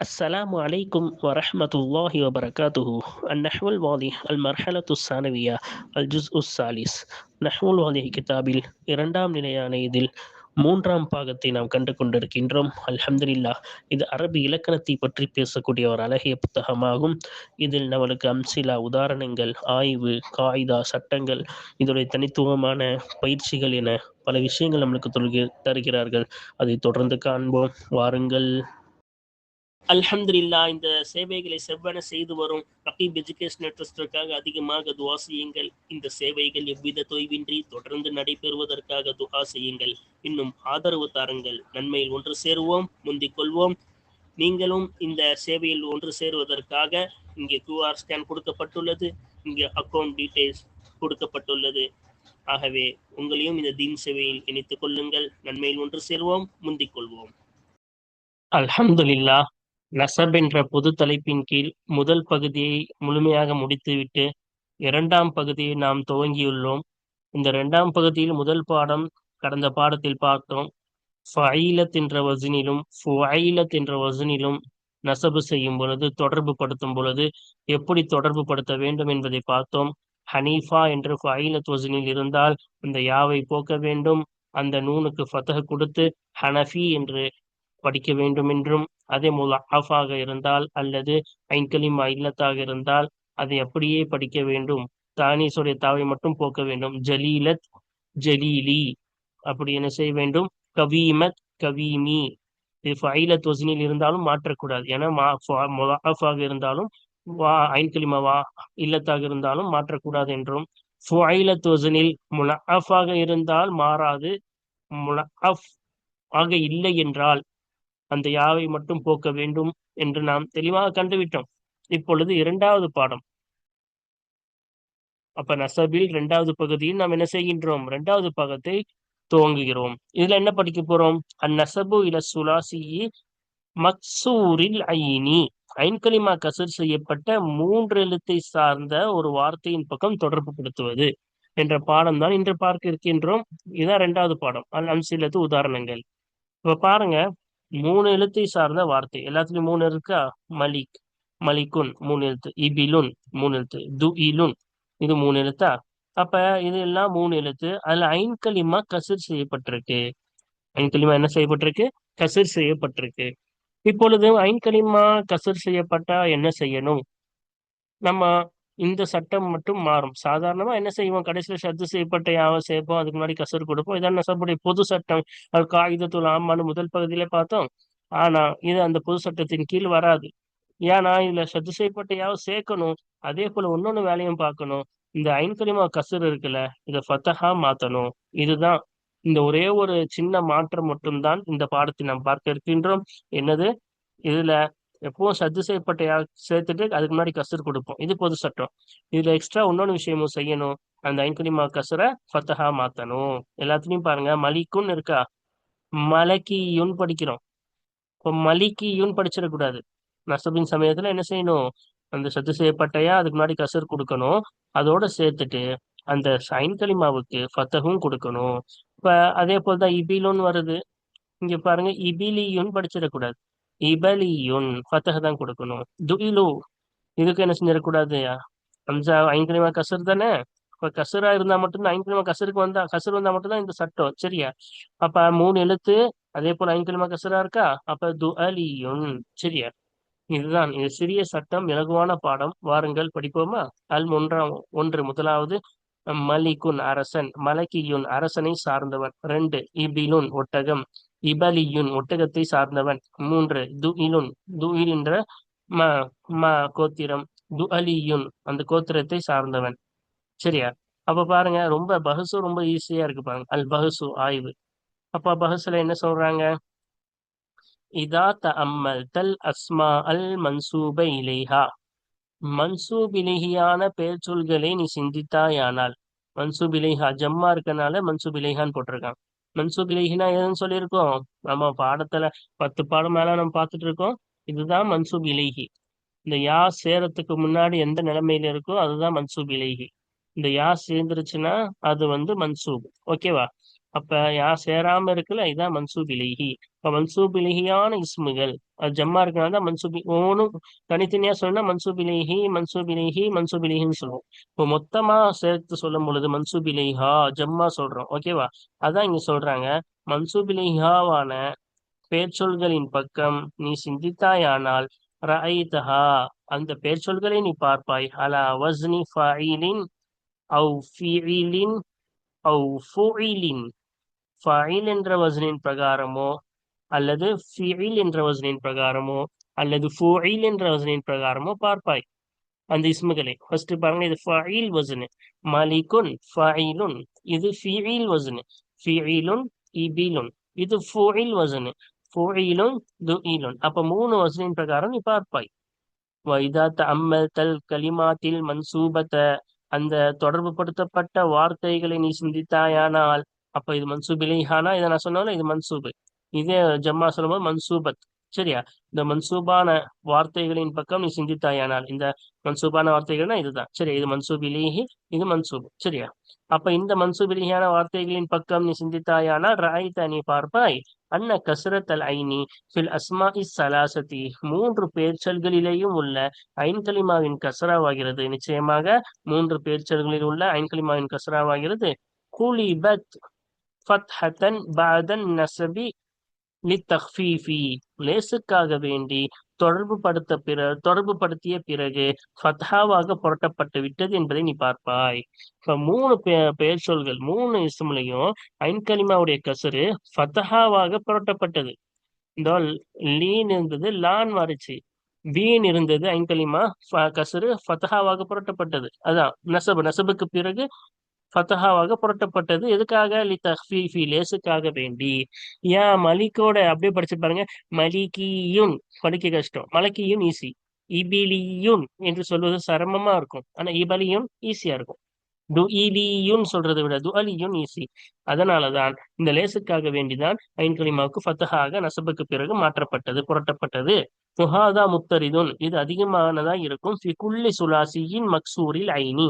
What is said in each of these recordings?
السلام عليكم ورحمة الله وبركاته. النحو الواضح المرحلة الثانوية الجزء الثالث. நஹ்வு வாதிஹ் கிதாபில் இரண்டாம் நிலையான இதில் மூன்றாம் பாகத்தை நாம் கண்டு கொண்டிருக்கின்றோம். அல்ஹம்துலில்லாஹ். இது அரபி இலக்கணத்தை பற்றி பேசக்கூடிய ஒரு அழகிய புத்தகமாகும். இதில் நம்மளுக்கு அம்சிலா உதாரணங்கள், ஆய்வு, காயிதா, சட்டங்கள், இதனுடைய தனித்துவமான பயிற்சிகள் என பல விஷயங்கள் நம்மளுக்கு தருகிறார்கள். அதை தொடர்ந்து காண்போம், வாருங்கள். அல்ஹம்துலில்லாஹ். இந்த சேவைகளை செவ்வன செய்து வரும் ரகீப் எஜுகேஷனல் ட்ரஸ்டிற்காக அதிகமாக துஆ செய்யுங்கள். இந்த சேவைகள் எவ்வித தொய்வின்றி தொடர்ந்து நடைபெறுவதற்காக துஆ செய்யுங்கள். இன்னும் ஆதரவு தாருங்கள். நன்மையில் ஒன்று சேருவோம், முந்திக் கொள்வோம். நீங்களும் இந்த சேவையில் ஒன்று சேருவதற்காக இங்கே QR ஸ்கேன் கொடுக்கப்பட்டுள்ளது, இங்கே அக்கௌண்ட் டீடைல்ஸ் கொடுக்கப்பட்டுள்ளது. ஆகவே உங்களையும் இந்த தீன் சேவையில் இணைத்துக் கொள்ளுங்கள். நன்மையில் ஒன்று சேருவோம், முந்திக் கொள்வோம். அல்ஹம்துலில்லாஹ். நஸப் என்ற பொது தலைப்பின் கீழ் முதல் பகுதியை முழுமையாக முடித்துவிட்டு இரண்டாம் பகுதியை நாம் துவங்கியுள்ளோம். இந்த இரண்டாம் பகுதியில் முதல் பாடம் கடந்த பாடத்தில் பார்த்தோம். ஃபஈலத் என்ற வசனிலும் ஃபுஐலத் என்ற வசனிலும் நசபு செய்யும் பொழுது, தொடர்பு படுத்தும் பொழுது எப்படி தொடர்பு படுத்த வேண்டும் என்பதை பார்த்தோம். ஹனீஃபா என்று ஃபஈலத் வசனில் இருந்தால் அந்த யாவை போக்க வேண்டும், அந்த நூனுக்கு ஃபதஹ் கொடுத்து ஹனஃபி என்று படிக்க வேண்டும் என்றும், அதே முலஅஃபாக இருந்தால் அல்லது ஐன்கலிமா இல்லத்தாக இருந்தால் அதை அப்படியே படிக்க வேண்டும். தானீஸுடைய தாவை மட்டும் போக்க வேண்டும். ஜலீலத் ஜலீலி அப்படி என்ன செய்ய வேண்டும். கவீமத் கவீமி. இது ஃபைலத் வசனில் இருந்தாலும் மாற்றக்கூடாது. ஏன்னா முலஅஃபாக இருந்தாலும் ஐன்கலிமா வா இல்லத்தாக இருந்தாலும் மாற்றக்கூடாது என்றும், ஃபுஐலத் வசனில் முலஅஃபாக இருந்தால் மாறாது, முலஅஃப் ஆக இல்லை என்றால் அந்த யாவை மட்டும் போக்க வேண்டும் என்று நாம் தெளிவாக கண்டுவிட்டோம். இப்பொழுது இரண்டாவது பாடம். அப்ப நசபில் இரண்டாவது பகுதியில் நாம் என்ன செய்கின்றோம், இரண்டாவது பாகத்தை துவங்குகிறோம். இதுல என்ன படிக்க போறோம்? அந்நசபு இல சுலாசி மக்சூரில் ஐனி. ஐன்கலிமா கசர் செய்யப்பட்ட மூன்று எழுத்தை சார்ந்த ஒரு வார்த்தையின் பக்கம் தொடர்பு படுத்துவது என்ற பாடம் தான் இன்று பார்க்க இருக்கின்றோம். இதுதான் இரண்டாவது பாடம். அல் அம்சிலத்து உதாரணங்கள். இப்ப பாருங்க, மூணு எழுத்தை சார்ந்த வார்த்தை. எல்லாத்துலயும் மூணு இருக்கா? மலிக், மலிக்குன் மூணு எழுத்து, இபிலுன் மூணு எழுத்து, துஇலுன் இது மூணு எழுத்தா? அப்ப இது எல்லாம் மூணு எழுத்து. அதுல ஐன்கலிமா கசிர் செய்யப்பட்டிருக்கு. ஐன்கலிமா என்ன செய்யப்பட்டிருக்கு? கசிர் செய்யப்பட்டிருக்கு. இப்பொழுது ஐன்கலிமா கசிர் செய்யப்பட்டா என்ன செய்யணும்? நம்ம இந்த சட்டம் மட்டும் மாறும். சாதாரணமா என்ன செய்வோம், கடைசியில ஷத்து செய்யப்பட்ட யாவை சேர்ப்போம், அதுக்கு முன்னாடி கசர் கொடுப்போம். இதான் நசபுடைய பொது சட்டம். அது காகிதத்துல் ஆமான்னு முதல் பகுதியில பார்த்தோம். ஆனா இது அந்த பொது சட்டத்தின் கீழ் வராது. ஏன்னா இதுல ஷத்து செய்யப்பட்ட யாவை சேர்க்கணும். அதே போல இன்னொன்னு வேலையும் பார்க்கணும். இந்த ஐன்கலிமா கசர் இருக்குல்ல, இதை ஃபத்தஹா மாத்தணும். இதுதான் இந்த ஒரே ஒரு சின்ன மாற்றம் மட்டும்தான் இந்த பாடத்தை நாம் பார்க்க இருக்கின்றோம். என்னது? இதுல எப்பவும் சத்து செய்யப்பட்ட சேர்த்துட்டு அதுக்கு முன்னாடி கசர் கொடுப்போம். இது பொது சட்டம். இதுல எக்ஸ்ட்ரா இன்னொன்னு விஷயமும் செய்யணும். அந்த ஐன்கலிமா கசரை ஃபத்தஹா மாத்தணும். எல்லாத்துலயும் பாருங்க, மலிக்குன்னு இருக்கா, மலக்கியுன் படிக்கிறோம். இப்போ மலிக்கியுன் படிச்சிடக்கூடாது. நசபின் சமயத்துல என்ன செய்யணும், அந்த சத்து செய்யப்பட்டையா அதுக்கு முன்னாடி கசர் கொடுக்கணும். அதோட சேர்த்துட்டு அந்த ஐன்கலிமாவுக்கு ஃபத்தஹும் கொடுக்கணும். இப்ப அதே போல்தான் இபிலுன் வருது. இங்க பாருங்க, இபிலியுன் படிச்சிடக்கூடாது, இபலியுன் ஃபத்தஹ் தான் கொடுக்கணும். துஇலு இதுக்கு என்ன செஞ்சிடக்கூடாது, ஹம்சா ஐன்கலிமா கசர் தானே. இப்ப கசரா இருந்தா மட்டும்தான், ஐன்கலிமா கசருக்கு வந்தா கசர் வந்தா மட்டும்தான் இந்த சட்டம். சரியா? அப்ப மூணு எழுத்து, அதே போல ஐன்கலிமா கசரா இருக்கா, அப்ப துஅலியுன். சரியா? இதுதான் இது சிறிய சட்டம், இலகுவான பாடம். வாருங்கள் படிப்போமா? ஒன்று முதலாவது மலிகுன் அரசன், மலக்கியுன் அரசனை சார்ந்தவன். 2 இபிலுன் ஒட்டகம், இபலியுன் ஒட்டகத்தை சார்ந்தவன். 3 துஇலுன், துஇல் என்ற ம ம கோத்திரம், துஅலியுன் அந்த கோத்திரத்தை சார்ந்தவன். சரியா? அப்ப பாருங்க, ரொம்ப பஹசு ரொம்ப ஈஸியா இருக்கு பாருங்க. அல் பஹசு ஆய்வு. அப்ப பஹசுல என்ன சொல்றாங்க? இதா தஅம்மல்தல் அஸ்மா அல் மன்சூப இலைஹா. மன்சூப் இலைஹியான பெயர் சொல்களை நீ சிந்தித்தாயானால். மன்சூப் இலைஹா ஜம்மா இருக்கனால மன்சூப் இலைஹான்னு போட்டிருக்கான். மன்சூப் இலைஹினா எதுன்னு சொல்லியிருக்கோம் நம்ம பாடத்துல, 10 பாடம் மேல நம்ம பார்த்துட்டு இருக்கோம். இதுதான் மன்சூப் இலைஹி. இந்த யா சேரத்துக்கு முன்னாடி எந்த நிலைமையில இருக்கோ அதுதான் மன்சூப் இலைஹி. இந்த யா சேர்ந்துருச்சுன்னா அது மன்சூப். ஓகேவா? அப்ப யா சேராம இருக்குல்ல இதான் மன்சூப் இலைஹி. இப்ப மன்சூப் இலைஹியான இஸ்முகள் அது ஜம்மா இருக்கனால தான் மன்சூப் ஒவ்வொன்றும் தனித்தனியா சொன்னா மன்சூப் இலைஹி மன்சூப் இலைஹி மன்சூப் இலைஹின்னு சொல்லுவோம். இப்போ மொத்தமா சேர்த்து சொல்லும் பொழுது மன்சூப் இலைஹா ஜம்மா சொல்றோம். ஓகேவா? அதான் இங்க சொல்றாங்க மன்சூப் இலைஹாவான பேர்ச்சொல்களின் பக்கம் நீ சிந்தித்தாயானால் ரஅய்தஹா அந்த பேர்ச்சொல்களை நீ பார்ப்பாய் அலா வஸ்னி ஃபாயிலின் அவ் ஃபீலின் அவ் ஃபுஇலின். ஃபாயில் என்ற வசனின் பிரகாரமோ அல்லது ஃபிஇல் என்ற வசனின் பிரகாரமோ அல்லது ஃபுஇல் என்ற வசனின் பிரகாரமோ பார்ப்பாய் அந்த இஸ்முகளை. ஃபர்ஸ்ட் பாருங்க, இது ஃபாயில் வசனு மலிகுன் ஃபாயிலுன். இது ஃபீல் வசனு ஃபீலுன் இபிலுன். இது ஃபுஇல் வசனு ஃபுஇலுன் துஇலுன். அப்ப மூணு வசனின் பிரகாரம் நீ பார்ப்பாய். வைதா தஅம்மல்தல் கலிமாத்தில் மன்சூபத்த அந்த தொடர்புபடுத்தப்பட்ட வார்த்தைகளை நீ சிந்தித்தாயானால் அப்ப இது மன்சூப் இலைஹானா இதை நான் சொன்னாலும் இது மன்சூபு. இதே ஜம்மா சொல்லும்போது மன்சூபத். சரியா? இந்த மன்சூபான வார்த்தைகளின் பக்கம் நீ சிந்தித்தாயானால் இந்த மன்சூபான வார்த்தைகள்னா இதுதான். சரி, இது மன்சூப் இலைஹி, இது மன்சூப். சரியா? அப்ப இந்த மன்சூப் இலைஹியான வார்த்தைகளின் பக்கம் நீ சிந்தித்தாயானால் ரஅய்த நீ பார்ப்பாய் அன்ன கஸ்ரத்தல் ஐனி ஃபில் அஸ்மாஇ ஸலாசதி மூன்று பேர்ச்சொல்களிலேயும் உள்ள ஐன் கலிமாவின் கஸ்ராவாகிறது. நிச்சயமாக மூன்று பேர்ச்சொல்களில் உள்ள ஐன் கலிமாவின் கஸ்ராவாகிறது. குலிபத் ஃபத்ஹத்தன் பஅதன் நஸபி லித்தக்ஃபீஃபி லேசுக்காக வேண்டி தொடர்புபடுத்திய பிறகு ஃபத்ஹாவாக புரட்டப்பட்டு விட்டது என்பதை நீ பார்ப்பாய். இப்ப மூணு பெயர் சொல்கள் மூணு இஸ்முலையும் ஐன் கலிமாவுடைய கசரு ஃபத்ஹாவாக புரட்டப்பட்டது. இந்த லீன் இருந்தது லான் மாறிச்சு, பீன் இருந்தது ஐன் கலிமா கசரு ஃபத்ஹாவாக புரட்டப்பட்டது. அதான் நசபுக்கு பிறகு ஃபத்தஹாவாக புரட்டப்பட்டது. எதுக்காக? லி தஹ்ஃபீஃபி லேசுக்காக வேண்டி. ஏன் மலிக்கோட அப்படியே படிச்சு பாருங்க. மலிகியுன் படிக்க கஷ்டம், மலக்கியுன் ஈஸி. இபிலியுன் என்று சொல்வது சிரமமா இருக்கும், ஆனா இபலியுன் ஈஸியா இருக்கும். துஇலியுன் சொல்றதை விட துஅலியுன் ஈஸி. அதனாலதான் இந்த லேசுக்காக வேண்டிதான் ஐன் கலிமாவுக்கு ஃபத்தஹாக நசபுக்கு பிறகு மாற்றப்பட்டது, புரட்டப்பட்டது. முஹாதா முத்தரிதுன் இது அதிகமானதா இருக்கும். ஃபி குல்லி சுலாசியின் மக்சூரில் ஐனி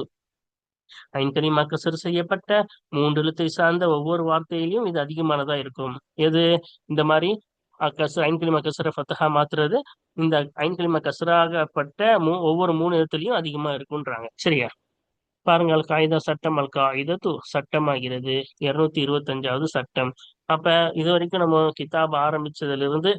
ஐன் கலிமா கசர் செய்யப்பட்ட மூன்று எழுத்தை சார்ந்த ஒவ்வொரு வார்த்தையிலையும் இது அதிகமானதா இருக்கும். எது இந்த மாதிரி ஐன் கலிமா கசர ஃபத்தஹா மாத்துறது இந்த ஐன் கலிமா கசராகப்பட்ட ஒவ்வொரு மூணு எழுத்துலையும் அதிகமா இருக்குன்றாங்க. சரியா? பாருங்க, அல் காயிதா சட்டம், அல் காயிதத்து சட்டமாகிறது. 225வது சட்டம். அப்ப இது வரைக்கும் நம்ம கிதாப் ஆரம்பிச்சதுல இருந்து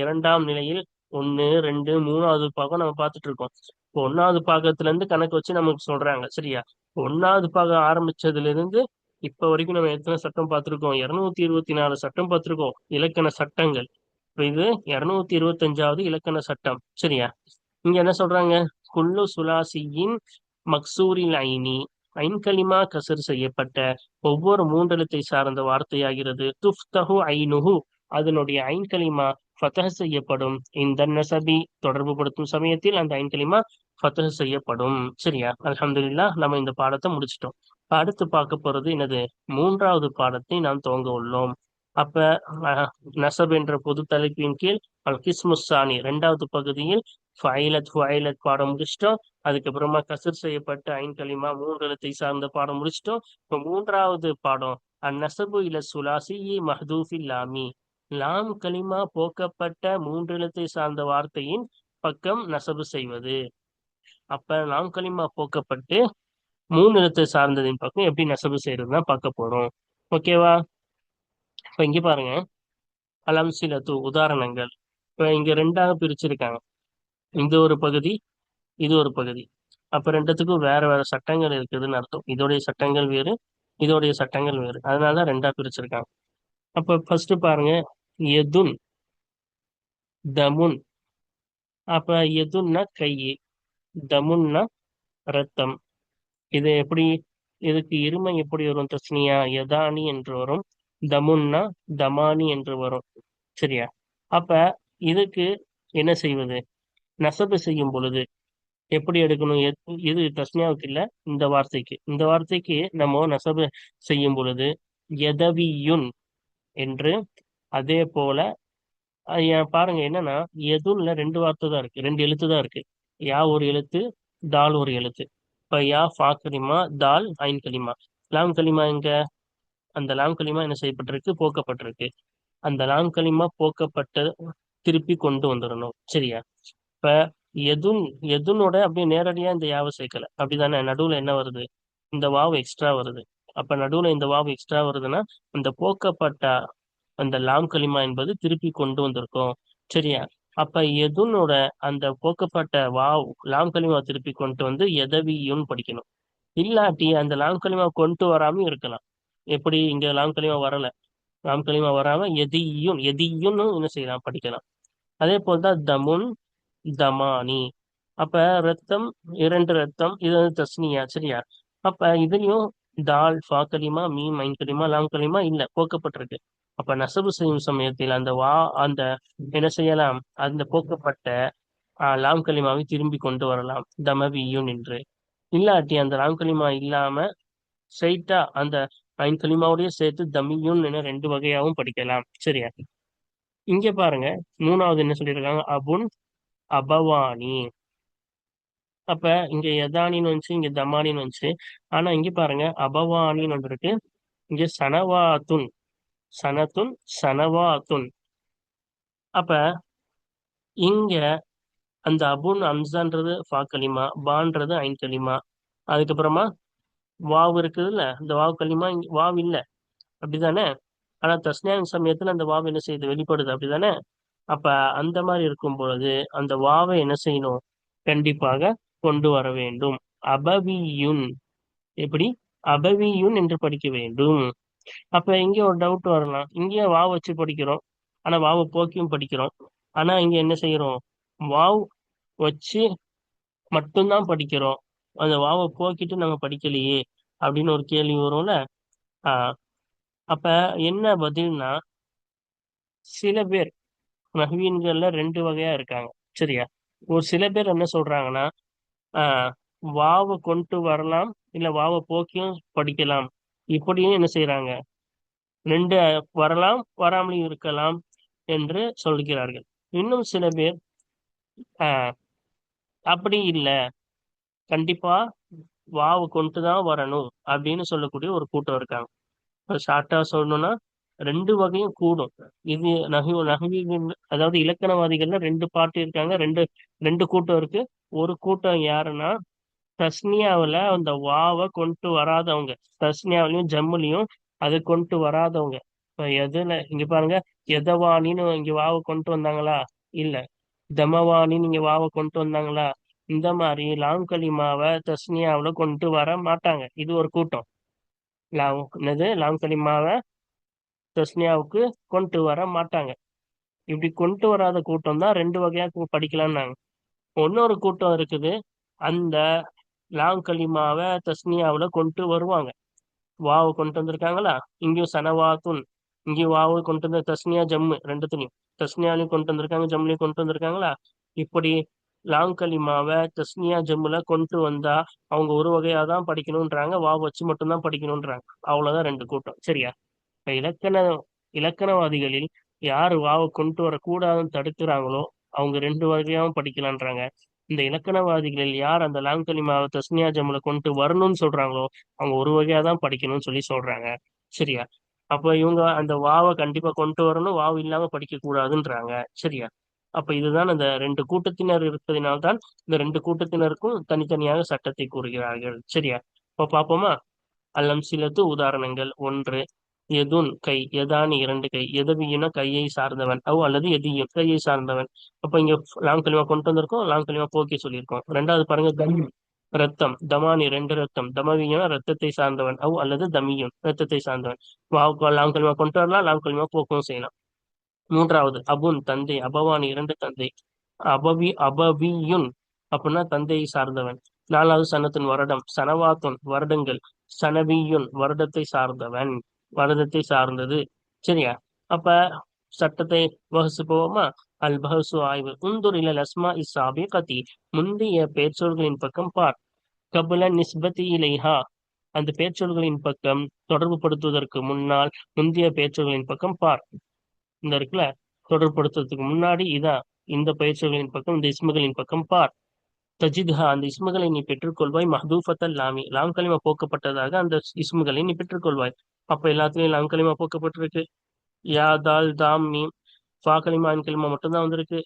இரண்டாம் நிலையில் ஒன்னு ரெண்டு மூணாவது பாகம் நம்ம பார்த்துட்டு இருக்கோம். இப்போ ஒன்னாவது பாகத்துல இருந்து கணக்கு வச்சு நமக்கு சொல்றாங்க. சரியா? ஒன்னாவது பாகம் ஆரம்பிச்சதுல இருந்து இப்ப வரைக்கும் நம்ம எத்தனை சட்டம் பார்த்திருக்கோம்? 224 சட்டம் பார்த்திருக்கோம், இலக்கண சட்டங்கள். இப்ப இது 225வது இலக்கண சட்டம். சரியா? இங்க என்ன சொல்றாங்க? குல்லு சுலாசியின் மக்சூரில் ஐனி ஐன் கலிமா கசர் செய்யப்பட்ட ஒவ்வொரு மூன்றெழுத்தை சார்ந்த வார்த்தையாகிறது. துஃப்தஹு ஐனுஹு அதனுடைய ஐன் கலிமா ஃபத்தஹ் செய்யப்படும். இந்த நசபி தொடர்புபடுத்தும் சமயத்தில் அந்த ஐன் கலிமா ஃபத்தஹ் செய்யப்படும். சரியா? அல்ஹம்துலில்லாஹ் நம்ம இந்த பாடத்தை முடிச்சிட்டோம். அடுத்து பார்க்க போறது என்னது? மூன்றாவது பாடத்தை நாம் துவங்க உள்ளோம். அப்ப நசப் என்ற பொது தலைப்பின் கீழ் அல் கிஸ்முசானி இரண்டாவது பகுதியில் ஃபைலத் பாடம் முடிச்சிட்டோம். அதுக்கப்புறமா கசர் செய்யப்பட்ட ஐன் கலிமா மூன்று எழுத்தை சார்ந்த பாடம் முடிச்சிட்டோம். இப்ப மூன்றாவது பாடம் அந்நசபு இல சுலாசி மஹ்தூஃபில் லாமி லாம் கலிமா போக்கப்பட்ட மூன்று எழுத்தை சார்ந்த வார்த்தையின் பக்கம் நசபு செய்வது. அப்ப லாம் கலிமா போக்கப்பட்டு மூணு எழுத்தை சார்ந்ததின் பக்கம் எப்படி நசபு செய்யறதுதான் பார்க்க போறோம். ஓகேவா? இப்ப இங்க பாருங்க, அலம்சிலத்து உதாரணங்கள். இப்ப இங்க ரெண்டாக பிரிச்சிருக்காங்க, இந்த ஒரு பகுதி இது ஒரு பகுதி. அப்ப ரெண்டுத்துக்கும் வேற வேற சட்டங்கள் இருக்குதுன்னு அர்த்தம். இதோடைய சட்டங்கள் வேறு, இதோடைய சட்டங்கள் வேறு. அதனால ரெண்டா பிரிச்சிருக்காங்க. அப்ப ஃபர்ஸ்ட் பாருங்க, எதுன் தமுன். அப்ப எதுன்னா கை, தமுன்னா ரத்தம். இது எப்படி? இதுக்கு இருமை எப்படி வரும்? தஸ்னியா யதானி என்று வரும், தமுன்னா தமானி என்று வரும். சரியா? அப்ப இதுக்கு என்ன செய்வது? நசபு செய்யும் பொழுது எப்படி எடுக்கணும்? இது தஸ்னியாவுக்கு இல்ல, இந்த வார்த்தைக்கு நம்ம நசபு செய்யும் பொழுது எதவியுன் என்று. அதே போல பாருங்க என்னன்னா, எதுன்ல ரெண்டு வார்த்தை தான் இருக்கு, ரெண்டு எழுத்து தான் இருக்கு. யா ஒரு எழுத்து, தால் ஒரு எழுத்து. இப்ப யா ஃபா கலிமா, தால் ஐன் கலிமா. லாம் கலிமா எங்க? அந்த லாம் கலிமா என்ன செய்யப்பட்டிருக்கு? போக்கப்பட்டிருக்கு. அந்த லாம் கலிமா போக்கப்பட்ட திருப்பி கொண்டு வந்துடணும். சரியா? இப்ப எதுன் எதுனோட அப்படியே நேரடியா இந்த யாவை சேர்க்கல, அப்படிதானே? நடுவுல என்ன வருது? இந்த வாவு எக்ஸ்ட்ரா வருது. அப்ப நடுவுல இந்த வாவு எக்ஸ்ட்ரா வருதுன்னா அந்த போக்கப்பட்ட அந்த லாம் கலிமா என்பது திருப்பி கொண்டு வந்திருக்கும். சரியா? அப்ப எதுனோட அந்த போக்கப்பட்ட வாவ் லாம் கலிமா திருப்பி கொண்டு வந்து எதவியும் படிக்கணும். இல்லாட்டி அந்த லாம் கலிமா கொண்டு வராம இருக்கலாம். எப்படி இங்க லாம் கலிமா வரல, லாம் கலிமா வராம எதியும் எதியும்னு என்ன செய்யலாம்? படிக்கலாம். அதே போல்தான் தமுன் தமானி. அப்ப ரத்தம், இரண்டு ரத்தம், இது வந்து தஸ்னியா. சரியா? அப்ப இதுலயும் தால் ஃபா கலிமா மீம் ஐன் கலிமா லாம் கலிமா இல்ல, போக்கப்பட்டிருக்கு. அப்ப நசபு செய்யும் சமயத்தில் அந்த அந்த என்ன செய்யலாம்? அந்த போக்கப்பட்ட லாம் கலிமாவை திரும்பி கொண்டு வரலாம், தமவியும் என்று. இல்லாட்டி அந்த லாம் கலிமா இல்லாம ஸ்ட்ரைட்டா அந்த ஐன் கலிமாவோடய சேர்த்து தமியும் என ரெண்டு வகையாவும் படிக்கலாம். சரியா? இங்க பாருங்க, மூணாவது என்ன சொல்லியிருக்காங்க? அபுன் அபவானி. அப்ப இங்க யதானின்னு வந்துச்சு, இங்க தமானின்னு வந்துச்சு. ஆனா இங்க பாருங்க, அபவானின்னு வந்திருக்கு. இங்க சனவாத்துன், சனத்துன், சனவாத்துன். அப்ப இங்க அந்த அபுன் அம்சான்றது ஃபா கலிமா, பான்றது ஐன் கலிமா. அதுக்கப்புறமா வாவ் இருக்குதுல்ல, இந்த வாவ் கலிமா வாவ் இல்ல, அப்படிதானே? ஆனா தஸ்னியாவின் சமயத்துல அந்த வாவ் என்ன செய்யுது? வெளிப்படுது, அப்படிதானே? அப்ப அந்த மாதிரி இருக்கும் பொழுது அந்த வாவை என்ன செய்யணும்? கண்டிப்பாக கொண்டு வர வேண்டும். அபவியுன். எப்படி? அபவியுன் என்று படிக்க வேண்டும். அப்ப இங்க ஒரு டவுட் வரலாம். இங்கேயும் வாவ் வச்சு படிக்கிறோம், ஆனா வாவை போக்கியும் படிக்கிறோம். ஆனா இங்க என்ன செய்யறோம்? வாவ் வச்சு மட்டும்தான் படிக்கிறோம், அந்த வாவை போக்கிட்டு நம்ம படிக்கலையே அப்படின்னு ஒரு கேள்வி வரும்ல. ஆஹ் அப்ப என்ன பதில்னா, சில பேர் நஹ்வீன்கள்ல ரெண்டு வகையா இருக்காங்க. சரியா? ஒரு சில பேர் என்ன சொல்றாங்கன்னா, ஆஹ் வாவை கொண்டு வரலாம், இல்ல வாவை போக்கியும் படிக்கலாம். இப்படியும் என்ன செய்யறாங்க? ரெண்டு வரலாம், வராமலும் இருக்கலாம் என்று சொல்கிறார்கள். இன்னும் சில பேர் ஆஹ் அப்படி இல்ல, கண்டிப்பா வாவை கொண்டு தான் வரணும் அப்படின்னு சொல்லக்கூடிய ஒரு கூட்டம் இருக்காங்க. ஷார்ட்டா சொல்லணும்னா ரெண்டு வகையும் கூடும். இது நகுவீன், அதாவது இலக்கணவாதிகள்ல ரெண்டு பார்ட்டி இருக்காங்க, ரெண்டு ரெண்டு கூட்டம் இருக்கு. ஒரு கூட்டம் யாருன்னா, தஸ்னியாவுல அந்த வாவை கொண்டு வராதவங்க, தஸ்னியாவிலையும் ஜம்முலையும் அதை கொண்டு வராதவங்க. இப்ப எதுல இங்க பாருங்க, எதவானின்னு இங்க வாவை கொண்டு வந்தாங்களா? இல்ல. தமவானின்னு இங்க வாவை கொண்டு வந்தாங்களா? இந்த மாதிரி லாம் கலிமாவை தஸ்னியாவுல கொண்டு வர மாட்டாங்க. இது ஒரு கூட்டம். என்னது? லாம் கலிமாவை தஸ்னியாவுக்கு கொண்டு வர மாட்டாங்க. இப்படி கொண்டு வராத கூட்டம் தான் ரெண்டு வகையா படிக்கலாம்னாங்க. இன்னொரு கூட்டம் இருக்குது, அந்த லாம் கலிமாவை தஸ்னியாவுல கொண்டு வருவாங்க. வாவு கொண்டு வந்திருக்காங்களா? இங்கேயும் சனவாத்துன், இங்கேயும் வாவு கொண்டு வந்த தஸ்னியா ஜம்மு ரெண்டுத்துலயும், தஸ்னியாலையும் கொண்டு வந்திருக்காங்க, ஜம்முலையும் கொண்டு வந்திருக்காங்களா? இப்படி லாம் கலிமாவை தஸ்னியா ஜம்முல கொண்டு வந்தா அவங்க ஒரு வகையா தான் படிக்கணும்ன்றாங்க, வாவு வச்சு மட்டும்தான் படிக்கணும்ன்றாங்க. அவ்வளவுதான் ரெண்டு கூட்டம். சரியா? இப்ப இலக்கணவாதிகளில் யாரு வாவை கொண்டு வரக்கூடாதுன்னு தடுக்கிறாங்களோ அவங்க ரெண்டு வகையாவும் படிக்கலான்றாங்க. இந்த இலக்கணவாதிகளில் யார் அந்த லாம் கலிமாவை தஸ்னியா ஜம்முல கொண்டு வரணும்னு சொல்றாங்களோ அவங்க ஒரு வகையா தான் படிக்கணும்னு சொல்லி சொல்றாங்க. சரியா? அப்ப இவங்க அந்த வாவை கண்டிப்பா கொண்டு வரணும், வாவு இல்லாம படிக்க கூடாதுன்றாங்க. சரியா? அப்ப இதுதான் அந்த ரெண்டு கூட்டத்தினர் இருப்பதினால்தான் இந்த ரெண்டு கூட்டத்தினருக்கும் தனித்தனியாக சட்டத்தை கூறுகிறார்கள். சரியா? இப்ப பாப்போமா? அல்லம் சிலது உதாரணங்கள். ஒன்று, எதுன் கை, எதானி இரண்டு கை, எதவியுன கையை சார்ந்தவன், அல்லது எதியும் கையை சார்ந்தவன். அப்ப இங்க லாம் கலிமா கொண்டு வந்திருக்கோம், லாம் கலிமா போக்கி சொல்லியிருக்கோம். ரெண்டாவது பாருங்க, தம் ரத்தம், தமானி ரெண்டு ரத்தம், தமவியுன ரத்தத்தை சார்ந்தவன், அல்லது தமியும் ரத்தத்தை சார்ந்தவன். லாம் கலிமா கொண்டு வரலாம், லாம் கலிமா போக்கவும் செய்யலாம். மூன்றாவது அபுன் தந்தை, அபவானி இரண்டு தந்தை, அபவியுன் அப்படின்னா தந்தையை சார்ந்தவன். நாலாவது சனத்தின் வருடம், சனவாத்துன் வருடங்கள், சனவியுன் வருடத்தை சார்ந்தவன், வருடத்தை சார்ந்தது. சரியா? அப்ப சட்டத்தை வகுசு போவோமா? அல் பஹசு ஆய்வு. உந்துர் இல லஸ்மா இஸ்ஸாபிகதி, முந்தைய பெயர்ச்சொல்களின் பக்கம் பார். கபுல நிஸ்பதி இலைஹா, அந்த பெயர்ச்சொல்களின் பக்கம் தொடர்பு படுத்துவதற்கு முன்னால் முந்தைய பெயர்ச்சொல்களின் பக்கம் பார். இந்த இருக்குல்ல, தொடர்புபடுத்துறதுக்கு முன்னாடி இதான், இந்த பயிற்சிகளின் பக்கம், இந்த இஸ்முகளின் பக்கம் பார். தஜித்ஹா அந்த இஸ்முகளை நீ பெற்றுக்கொள்வாய் மஹதூஃபத்தல் லாமி லாம் கலிமா போக்கப்பட்டதாக அந்த இஸ்முகளை நீ பெற்றுக்கொள்வாய். அப்ப எல்லாத்துலயும் லாம் கலிமா போக்கப்பட்டிருக்கு. யா தால் தாம் மீம் ஃபா கலிமா அன் கலிமா மட்டும்தான் வந்திருக்கு.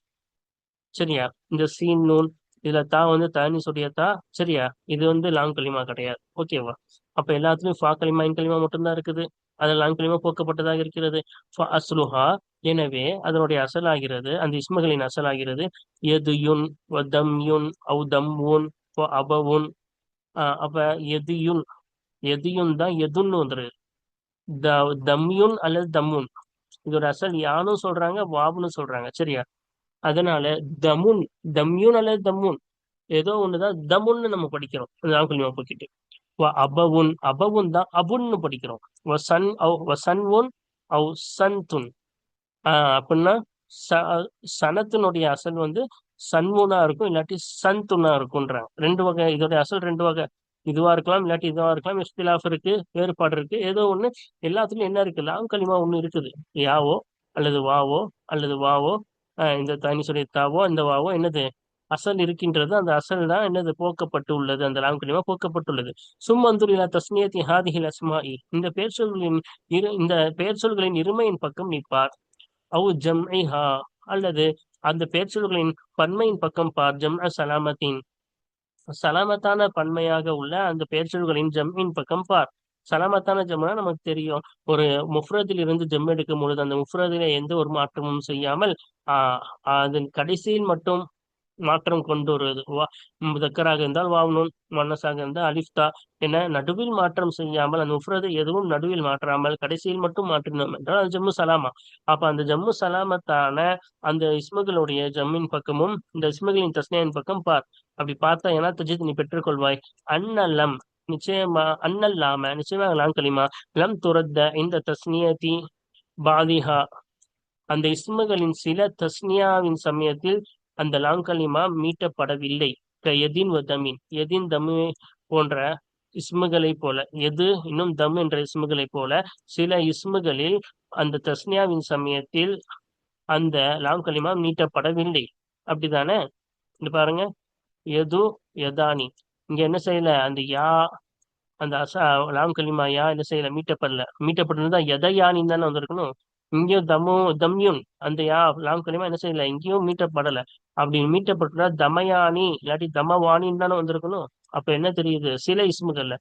சரியா? இந்த சீன் நூன் இதுல தா வந்து தனிசுடைய தா. சரியா? இது வந்து லாம் கலிமா கிடையாது. ஓகேவா? அப்ப எல்லாத்துலயும் ஃபா கலிமா இன் கலிமா மட்டும்தான் இருக்குது. அது லாம் கலிமா போக்கப்பட்டதாக இருக்கிறது. அஸ்லுஹா எனவே அதனுடைய அசலாகிறது அந்த இஸ்முகளின் அசலாகிறது எது யுன் தம் யுன் அவு தம் உன் அபவுன். அப்ப எதியுன் எதியுன் தான் எதுன்னு வந்துரு. தம்யுன் அல்லது தம்முன் இதோட அசல் யானும் சொல்றாங்க வாவுன்னு சொல்றாங்க. சரியா? அதனால தமுன் தம்யூன் அல்லது தம்முன் ஏதோ ஒண்ணுதான் தமுன்னு நம்ம படிக்கிறோம் நாமக்கல் போக்கிட்டு. அபவுன் அபவுன் தான் அபுன்னு படிக்கிறோம். வசன் அவ் வசன் உன் அவ் சன்துன். அப்படின்னா ச சனத்தினுடைய அசல் வந்து சன்முனா இருக்கும் இல்லாட்டி சந்துனா இருக்கும்ன்றாங்க. ரெண்டு வகை இதோட அசல் ரெண்டு வகை. இதுவா இருக்கலாம் இல்லாட்டி இதுவா இருக்கலாம். இஃப்திலாஃப் இருக்கு வேறுபாடு இருக்கு ஏதோ ஒண்ணு. எல்லாத்துலயும் என்ன இருக்கு லாம் களிமா ஒண்ணு இருக்குது. யாவோ அல்லது வாவோ அல்லது வாவோ இந்த தனிசுடைய தாவோ இந்த வாவோ என்னது அசல் இருக்கின்றது. அந்த அசல் தான் என்னது போக்கப்பட்டு உள்ளது. அந்த லாம் களிமா போக்கப்பட்டுள்ளது. சும்மந்துர் இலா தஸ்னியத்தி ஹாதிஹில் அஸ்மாஇ இந்த பெயர் சொல்களின் இந்த பெயர் சொல்களின் இருமையின் பக்கம் நிற்பார். அவு ஜம்ஐஹா அல்லது அந்த பெயர்ச்சொல்களின் பன்மையின் பக்கம் பார். சலாமத்தின் சலாமத்தான பன்மையாக உள்ள அந்த பெயர்ச்சொல்களின் ஜம்மின் பக்கம் பார். சலாமத்தான ஜம்னா நமக்கு தெரியும். ஒரு முஃப்ரதில் இருந்து ஜம் எடுக்கும் பொழுது அந்த முஃப்ரதில எந்த ஒரு மாற்றமும் செய்யாமல் அதன் கடைசியில் மட்டும் மாற்றம் கொண்டு வருவது. முதக்கராக இருந்தால் வாவ்னூன் மன்னசாக இருந்தால் அலிஃப்தா என நடுவில் மாற்றம் செய்யாமல் அந்த முஃப்ரது எதுவும் நடுவில் மாற்றாமல் கடைசியில் மட்டும் மாற்றினோம் என்றால் அது ஜம்மு சலாமா. அப்ப அந்த ஜம்மு சலாமத்தான அந்த இஸ்முகளுடைய ஜம்மின் பக்கமும் இந்த இஸ்முகளின் தஸ்னியின் பக்கம் பார். அப்படி பார்த்தா ஏன்னா தஜித் நீ பெற்றுக்கொள்வாய். அன்னல்லம் நிச்சயமா அன்னல்லாம நிச்சயமாக லாம் கலிமா லம் துரத்த இந்த தஸ்னியதி பாதிஹா அந்த இஸ்முகளின் சில தஸ்னியாவின் சமயத்தில் அந்த லாங்கலிமா மீட்டப்படவில்லை. எதின் தமின் எதின் தமி போன்ற இஸ்முகளை போல எது இன்னும் தம் என்ற இஸ்முகளை போல சில இஸ்முகளில் அந்த தஸ்னியாவின் சமயத்தில் அந்த லாங்கலிமா மீட்டப்படவில்லை. அப்படிதானே? இது பாருங்க எது எதானி இங்க என்ன செய்யல அந்த யா அந்த லாம் கலிமா யா என்ன செய்யல மீட்டப்படல. மீட்டப்பட்டிருந்தா எதையானின்னு தானே வந்திருக்கணும். இங்கேயும் தம்யுன் அந்த யா லாம் கலிமா என்ன செய்யல இங்கேயும் மீட்டப்படல. அப்படி மீட்டப்பட்டுனா தமயானி இல்லாட்டி தமவானின்னு தானே வந்திருக்கணும். அப்ப என்ன தெரியுது சில இஸ்முகள்ல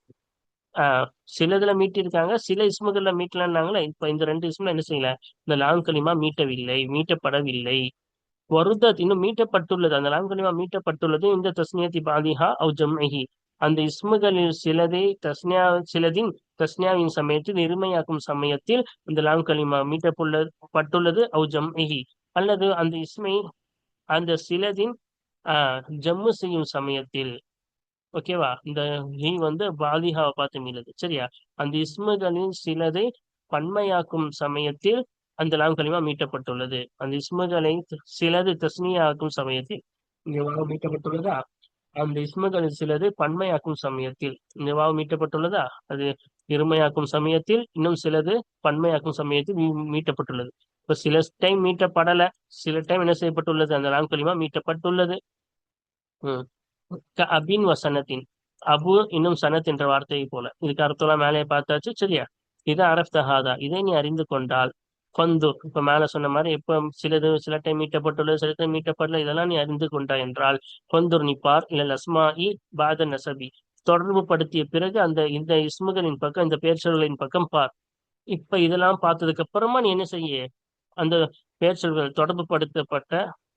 சில இதுல மீட்டிருக்காங்க சில இஸ்முகள்ல மீட்டலன்னாங்களே. இப்ப இந்த ரெண்டு இஸ்முல என்ன செய்யல இந்த லாம் கலிமா மீட்டவில்லை மீட்டப்படவில்லை. வருதத் இன்னும் மீட்டப்பட்டுள்ளது. அந்த லாம் கலிமா மீட்டப்பட்டுள்ளது இந்த தஸ்னியத்தி பாதிஹா அவு ஜம்ஹி அந்த இஸ்முகளில் சிலதின் தஸ்னியாவின் சமயத்தில் இருமையாக்கும் சமயத்தில் இந்த லாம் கலிமா மீட்டப்பட்டுள்ளது அவு ஜம்ஹி அல்லது அந்த இஸ்மை அந்த சிலதின் ஜம்மு செய்யும் சமயத்தில். ஓகேவா? இந்த ஹி வந்து பாதிஹாவை பார்த்து மீளது. சரியா? அந்த இஸ்முகளின் சிலதை பன்மையாக்கும் சமயத்தில் அந்த லாம் கலிமா மீட்டப்பட்டுள்ளது. அந்த இஸ்முகளை சிலது தஸ்னியாக்கும் சமயத்தில் இங்க வாவு மீட்டப்பட்டுள்ளதா? அந்த இஸ்முகளில் சிலது பன்மையாக்கும் சமயத்தில் இந்த வாவு மீட்டப்பட்டுள்ளதா? அது இருமையாக்கும் சமயத்தில் இன்னும் சிலது பன்மையாக்கும் சமயத்தில் மீட்டப்பட்டுள்ளது. இப்ப சில டைம் மீட்டப்படல சில டைம் என்ன செய்யப்பட்டுள்ளது அந்த லாம் கலிமா மீட்டப்பட்டுள்ளது. அபின் வசனத்தின் அபு இன்னும் சனத் என்ற வார்த்தையை போல. இதுக்கு அர்த்தம்லாம் மேலே பார்த்தாச்சு. சரியா? இது அரஃப்தஹாதா இதை நீ அறிந்து கொண்டால் கொந்து இப்ப மேல சொன்ன மாதிரி எப்ப சில டைம் மீட்டப்பட்டுள்ளது சில டைம் மீட்டப்படல இதெல்லாம் நீ அறிந்து கொண்டா என்றால் கொந்தூர் நிப்பார் இல்ல லஸ்மாஇ பாத நசபி தொடர்பு படுத்திய பிறகு அந்த இந்த இஸ்முகளின் பக்கம் இந்த பெயர்ச்சொல்களின் பக்கம் பார். இப்ப இதெல்லாம் பார்த்ததுக்கு அப்புறமா நீ என்ன செய்ய அந்த பெயர்ச்சொல்கள் தொடர்பு படுத்தப்பட்ட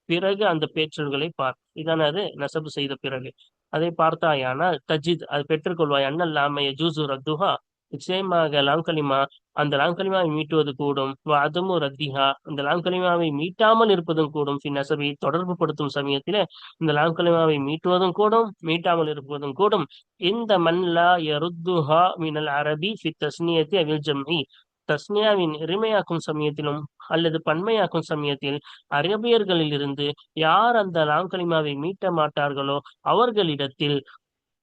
பிறகு அந்த பெயர்ச்சொல்களை பார். இதான அது நசபு செய்த பிறகு அதை பார்த்தாயானால் தஜித் அது பெற்றுக்கொள்வாய். அண்ணல்லாமைய ஜூசு ரத்துஹா நிச்சயமாக லாங்கலிமா அந்த லாங்கலிமாவை மீட்டுவது கூடும். அதுவும் ரத்திஹா அந்த லாங்கலிமாவை மீட்டாமல் இருப்பதும் கூடும். நசபி தொடர்பு படுத்தும் சமயத்தில இந்த லாங்கலிமாவை மீட்டுவதும் கூடும் மீட்டாமல் இருப்பதும் கூடும். இந்த மன்லா யருத்துஹா மினல் அரபி ஃபி தஸ்னியத்தி அவில் ஜம்இ தஸ்னியாவின் இறுமையாக்கும் சமயத்திலும் அல்லது பன்மையாக்கும் சமயத்தில் அரபியர்களில் இருந்து யார் அந்த லாங்கலிமாவை மீட்ட மாட்டார்களோ அவர்களிடத்தில்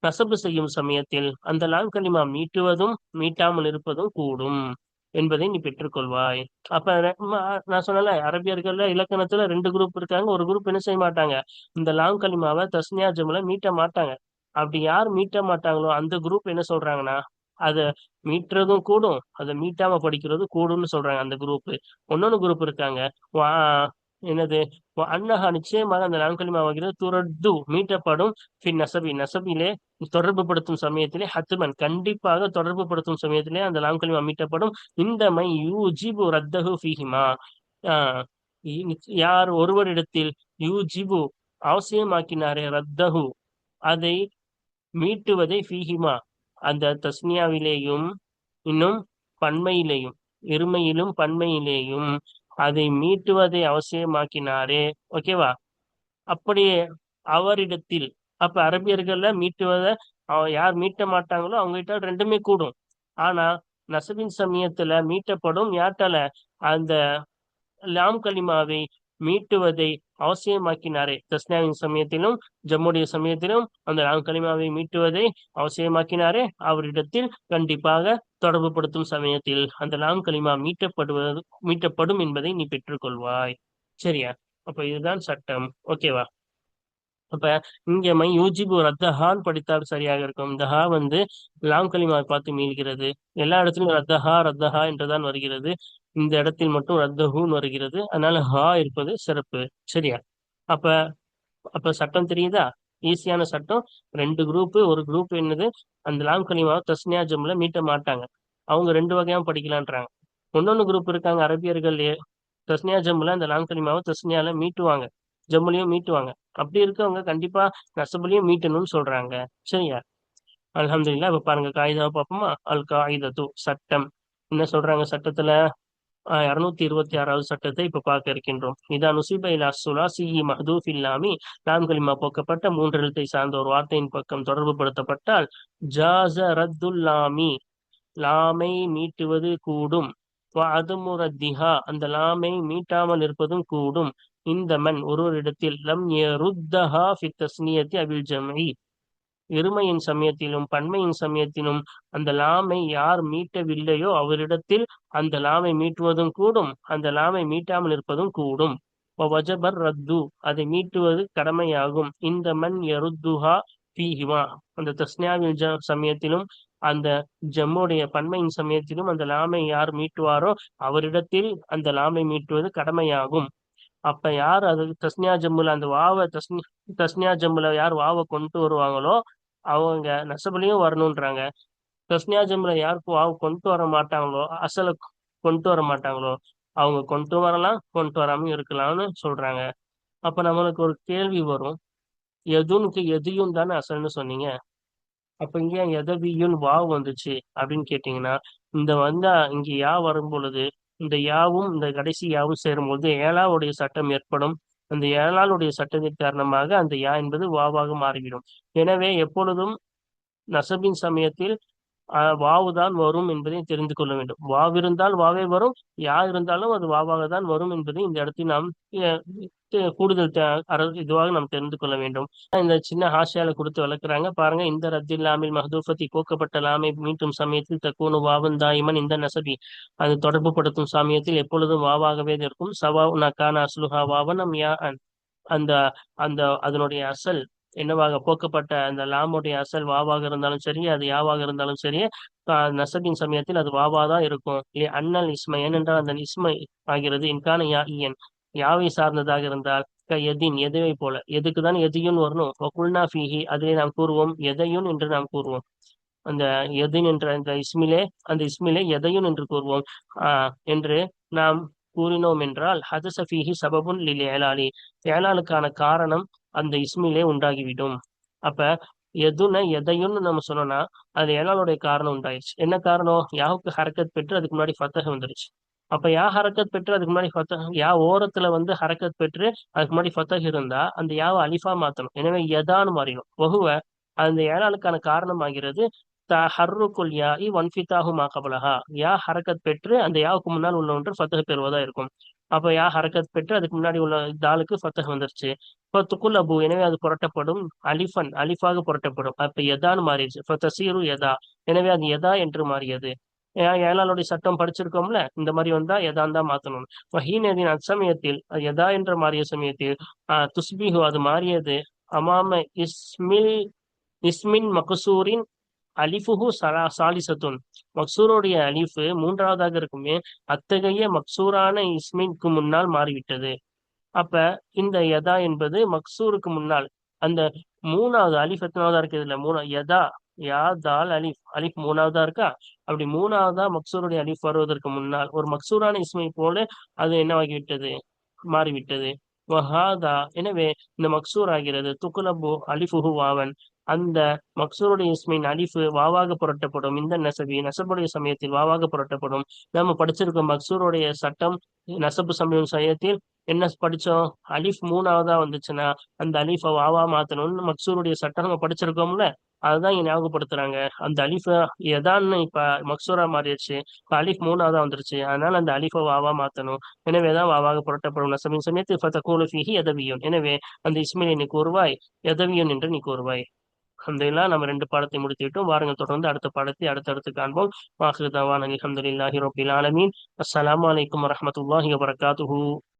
நசபு செய்யும் சமயத்தில் அந்த லாம் கலிமா மீட்டுவதும் மீட்டாமல் இருப்பதும் கூடும். என்பதை நீ பெற்றுக்கொள்வாய். அப்ப நான் சொன்னல, அரபியர்கள்ல இலக்கணத்துல ரெண்டு குரூப் இருக்காங்க. ஒரு குரூப் என்ன செய்ய மாட்டாங்க, இந்த லாம் கலிமாவை தஸ்னியா ஜம்ல மீட்ட மாட்டாங்க. அப்படி யார் மீட்ட மாட்டாங்களோ அந்த குரூப் என்ன சொல்றாங்கன்னா, அத மீட்டுறதும் கூடும், அதை மீட்டாம படிக்கிறது கூடும்னு சொல்றாங்க அந்த குரூப். இன்னொன்னு குரூப் இருக்காங்க, வா என்னது, அன்னஹா நிச்சயமாக அந்த லாம் கலிமா வகையில் துரட்டு மீட்டப்படும். பின் நசபி நசபிலே தொடர்பு படுத்தும் சமயத்திலே, ஹத்துமன் கண்டிப்பாக தொடர்பு படுத்தும் சமயத்திலே அந்த லாம் கலிமா மீட்டப்படும். இந்த மை யூஜிபு ரத்தஹு ஃபீஹிமா, ஆஹ் யார் ஒருவரிடத்தில் யூஜிபு அவசியமாக்கினாரே ரத்தஹு அதை மீட்டுவதை ஃபீஹிமா அந்த தஸ்னியாவிலேயும் இன்னும் பன்மையிலேயும், இருமையிலும் பன்மையிலேயும் அதை மீட்டுவதை அவசியமாக்கினாரே. ஓகேவா? அப்படியே அவரிடத்தில், அப்ப அரபியர்கள்ல மீட்டுவதை யார் மீட்ட மாட்டாங்களோ அவங்க கிட்ட ரெண்டுமே கூடும். ஆனா நசபின் சமயத்துல மீட்டப்படும் யாட்டால, அந்த லாம் கலிமாவை மீட்டுவதை அவசியமாக்கினாரே. தஸ்னியாவின் சமயத்திலும் ஜம்முடைய சமயத்திலும் அந்த லாம் கலிமாவை மீட்டுவதை அவசியமாக்கினாரே, அவரிடத்தில் கண்டிப்பாக தொடர்பு படுத்தும் சமயத்தில் அந்த லாம் கலிமா மீட்டப்படும் என்பதை நீ பெற்றுக்கொள்வாய். சரியா? அப்ப இதுதான் சட்டம். ஓகேவா? அப்ப இங்க யூஜிபு ரத்தஹான் படித்தால் சரியாக இருக்கும். இந்த ஹா லாம் கலிமாவை பார்த்து மீள்கிறது. எல்லா இடத்திலும் ரத்தஹா ரத்தஹா என்றுதான் வருகிறது. இந்த இடத்தில் மட்டும் ரத்தஹூன் வருகிறது. அதனால ஹா இருப்பது சிறப்பு. சரியா? அப்ப அப்ப சட்டம் தெரியுதா? ஈஸியான சட்டம். ரெண்டு குரூப். ஒரு குரூப் என்னது, அந்த லாம் கலிமாவை தஸ்னியா ஜம்ல மீட்ட மாட்டாங்க, அவங்க ரெண்டு வகையாவும் படிக்கலான்றாங்க. இன்னொன்னு குரூப் இருக்காங்க அரபியர்கள், தஸ்னியா ஜம்முல அந்த லாம் கலிமாவை தஸ்னியால மீட்டுவாங்க, ஜம்முலையும் மீட்டுவாங்க. அப்படி இருக்கவங்க கண்டிப்பா நசபுலையும் மீட்டணும்னு சொல்றாங்க. சரியா? அல்ஹம்துலில்லாஹ். இப்ப பாருங்க காயிதாவை பார்ப்போமா? அல் காயிதத்து சட்டம் என்ன சொல்றாங்க சட்டத்துல. 226வது சட்டத்தை இப்ப பார்க்க இருக்கின்றோம். இதா நுசிப இலா சுலாசி மஹ்தூஃப் இல்லாமி, லாம் கலிமா போக்கப்பட்ட மூன்று எழுத்தை சார்ந்த ஒரு வார்த்தையின் பக்கம் தொடர்பு படுத்தப்பட்டால், ஜாஸ ரத்துல் லாமி லாமை மீட்டுவது கூடும். அதுமுரத்திஹா அந்த லாமை மீட்டாமல் இருப்பதும் கூடும். இந்த மன் ஒருவரிடத்தில் லம் யருத்தஹா ஃபி தஸ்னியத்தி அபில் ஜம்இ இருமையின் சமயத்திலும் பன்மையின் சமயத்திலும் அந்த லாமை யார் மீட்டவில்லையோ அவரிடத்தில் அந்த லாமை மீட்டுவதும் கூடும், அந்த லாமை மீட்டாமல் இருப்பதும் கூடும். வஜபர் ரத்து அதை மீட்டுவது கடமையாகும். இந்த மன் யருத்துஹா ஃபீஹிமா அந்த தஸ்னியாவின் சமயத்திலும் அந்த ஜம்முடைய பன்மையின் சமயத்திலும் அந்த லாமை யார் மீட்டுவாரோ அவரிடத்தில் அந்த லாமை மீட்டுவது கடமையாகும். அப்ப யார் அது தஸ்னியா ஜம்முல அந்த வாவை தஸ்னியா ஜம்முல யார் வாவை கொண்டு வருவாங்களோ அவங்க நசபுலையும் வரணும்ன்றாங்க. தஸ்னியா ஜம்முல யாருக்கு வாவு கொண்டு வர மாட்டாங்களோ, அசல கொண்டு வர மாட்டாங்களோ, அவங்க கொண்டு வரலாம் கொண்டு வராம இருக்கலாம்னு சொல்றாங்க. அப்ப நம்மளுக்கு ஒரு கேள்வி வரும், எதுனுக்கு எதையும் தானே அசல்னு சொன்னீங்க, அப்ப இங்க எதவியும் வாவ் வந்துச்சு அப்படின்னு கேட்டீங்கன்னா, இந்த இங்க யா வரும் பொழுது இந்த யாவும் இந்த கடைசி யாவும் சேரும்போது ஏழாவுடைய சட்டம் ஏற்படும். அந்த ஏழாளுடைய சட்டத்தின் காரணமாக அந்த யா என்பது வாவாக மாறிவிடும். எனவே எப்பொழுதும் நசபின் சமயத்தில் வாவு தான் வரும் என்பதை தெரிந்து கொள்ள வேண்டும். வாவ் இருந்தால் வாவே வரும், யா இருந்தாலும் அது வாவாக தான் வரும் என்பதை இந்த இடத்தில் நாம் கூடுதல் இதுவாக நாம் தெரிந்து கொள்ள வேண்டும். இந்த சின்ன ஹாஷியால கொடுத்து வளர்க்குறாங்க பாருங்க. இந்த ரத்தில் லாமில் மஹதூஃபத்தி கோக்கப்பட்ட லாமை மீட்டும் சமயத்தில் தக்கூனு வாவன் தாயிமன் இந்த நசபி அது தொடர்பு படுத்தும் சமயத்தில் எப்பொழுதும் வாவாகவே இருக்கும். சவா நக்கான அஸ்லுஹா வாவன் யா அந்த அந்த அதனுடைய அசல் என்னவாக போக்கப்பட்ட அந்த லாமுடைய அசல் வாவாக இருந்தாலும் சரி, அது யாவாக இருந்தாலும் சரி, நசபின் சமயத்தில் அது வாவா தான் இருக்கும். அண்ணல் இஸ்மை ஏனென்றால் அந்த இஸ்மை ஆகிறது இன்கான யா இயன் யாவை சார்ந்ததாக இருந்தால் எதின் எதுவை போல, எதுக்கு தான் எதையும் வரணும். குல்னா ஃபீஹி அதிலே நாம் கூறுவோம் எதையும் என்று நாம் கூறுவோம். அந்த எதின் என்ற அந்த இஸ்மிலே எதையும் என்று கூறுவோம் என்று நாம் கூறினோம் என்றால் ஹதஸ ஃபீஹி சபபுன் லில் ஏலாலி ஏலாலுக்கான காரணம் அந்த இஸ்மிலே உண்டாகிவிடும். அப்ப எதையும் நம்ம சொன்னோம்னா அது ஏலாலுடைய காரணம் உண்டாயிடுச்சு. என்ன காரணம்? யாவுக்கு ஹரக்கத் பெற்று அதுக்கு முன்னாடி ஃபத்தஹ் வந்துருச்சு. அப்ப யா ஹரக்கத் பெற்று அதுக்கு முன்னாடி ஃபத்தஹ், யா ஓரத்துல ஹரக்கத் பெற்று அதுக்கு முன்னாடி ஃபத்தஹ் இருந்தா அந்த யாவை அலிஃபா மாத்தணும். எனவே எதான்னு மாறிடும். வகுவ அந்த ஏலாளுக்கான காரணம் ஆகிறது தஹர்ருக்குல் யாஇ வன்ஃபிதாஹு மா கபலஹா யா ஹரக்கத் பெற்று அந்த யாவுக்கு முன்னால் உள்ள ஒன்று ஃபத்தஹ் பெறுவதா இருக்கும். அப்ப யா ஹரக்கத் பெற்று அதுக்கு முன்னாடி உள்ள தாலுக்கு ஃபத்தஹ் வந்துருச்சு. இப்போ துக்குல் அபு எனவே அது புரட்டப்படும். அலிஃபன் அலிஃபாக புரட்டப்படும். அப்ப எதான்னு மாறிடுச்சு. இப்போ தசீரு எதா எனவே அது எதா என்று மாறியது. ஏழாளுடைய சட்டம் படிச்சிருக்கோம்ல, இந்த மாதிரி வந்தா எதான் தான் மாத்தணும். வஹீனதின் அச்சமயத்தில் எதா என்ற மாறிய சமயத்தில் துஸ்பிஹு அது மாறியது அமாம இஸ்மில் இஸ்மின் மகசூரின் அலிஃபுஹு சாலிசத்துன். மக்சூருடைய அலிஃபு மூன்றாவதாக இருக்குமே, அத்தகைய மக்சூரான இஸ்மிற்கு முன்னால் மாறிவிட்டது. அப்ப இந்த யதா என்பது மக்சூருக்கு முன்னால் அந்த மூணாவது அலிஃப் எத்தனாவதா இருக்கு? இதுல யதா, யா தால் அலிஃப், அலிஃப் மூணாவதா இருக்கா? அப்படி மூணாவதா மக்சூருடைய அலிஃப் வருவதற்கு முன்னால் ஒரு மக்சூரான இஸ்மை போல அது என்னவாகிவிட்டது? மாறிவிட்டது. வஹாதா எனவே இந்த மக்சூர் ஆகிறது துக்குலபு அலிஃபுஹு வாவன். அந்த மக்சூருடைய இஸ்மின் அலிஃபு வாவாக புரட்டப்படும். இந்த நசபுடைய சமயத்தில் வாவாக புரட்டப்படும். நம்ம படிச்சிருக்கோம் மக்சூருடைய சட்டம். நசபு சமயத்தில் என்ன படிச்சோம்? அலிஃப் மூணாவதா வந்துச்சுன்னா அந்த அலிஃபை வாவா மாத்தணும்னு மக்சூருடைய சட்டம் நம்ம படிச்சிருக்கோம்ல. அதுதான் இங்க ஞாபகப்படுத்துறாங்க. அந்த அலிஃப எதான்னு இப்ப மக்சூரா மாறிடுச்சு, இப்ப அலிஃப் மூணாவதா வந்துருச்சு, அதனால அந்த அலிஃபை வாவா மாத்தணும். எனவேதான் வாவாக புரட்டப்படும். நசபின் சமயத்தில் ஃபதகூலு ஃபீஹி யதவியுன். எனவே அந்த இஸ்மிலை நீ கூறுவாய், யதவியுன் என்று நீ கூறுவாய். அல்ஹம்துலில்லாஹ் நம்ம 2 பாடத்தை முடித்து விட்டோம். வாருங்கள் தொடர்ந்து அடுத்த பாடத்தை அடுத்தடுத்து காண்போம். வாஹிரு தஅவானா அல்ஹம்துலில்லாஹி ரப்பில் ஆலமீன். அஸ்ஸலாமு அலைக்கும் வரஹ்மத்துல்லாஹி வபரகாத்துஹு.